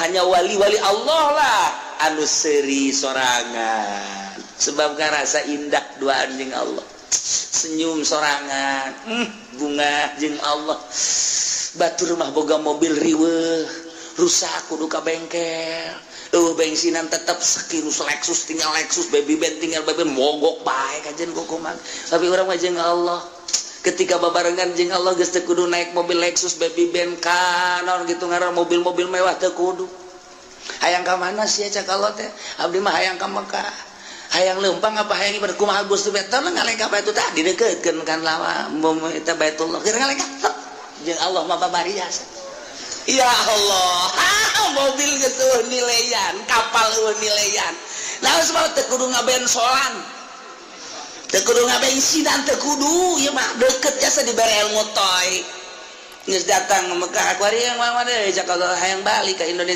hanya wali-wali Allah lah anu seri sorangan sebab rasa indah duaan jeung Allah senyum sorangan bunga jeung Allah batur mah boga mobil riweuh rusak kudu ka bengkel bensinan tetap sekirus Lexus tinggal Lexus baby band tinggal baby band mogok bae kajen kumaha tapi urang mah jeung Allah ketika babarengan jeung Allah geus teu kudu naik mobil Lexus baby band kanon gitu ngaran mobil-mobil mewah teu kudu hayang ka mana sia cak Allah teh abdi mah hayang ka Mekah hayang leumpang apa hayang ibadah kumaha Gusti betul ngalengka batu tadi dekeutkeun kan lama eta Baitullah keur ngalengka jeung Allah mah babarias ya Allah mobil gitu nilaian kapal nilaian nah sebab teu kudu ngabensolan teu kudu ngabensinan teu kudu ieu mah deukeut jasa dibere ilmu toy geus datang ke Mekah akuarium mah deui cak Allah hayang balik ka Indonesia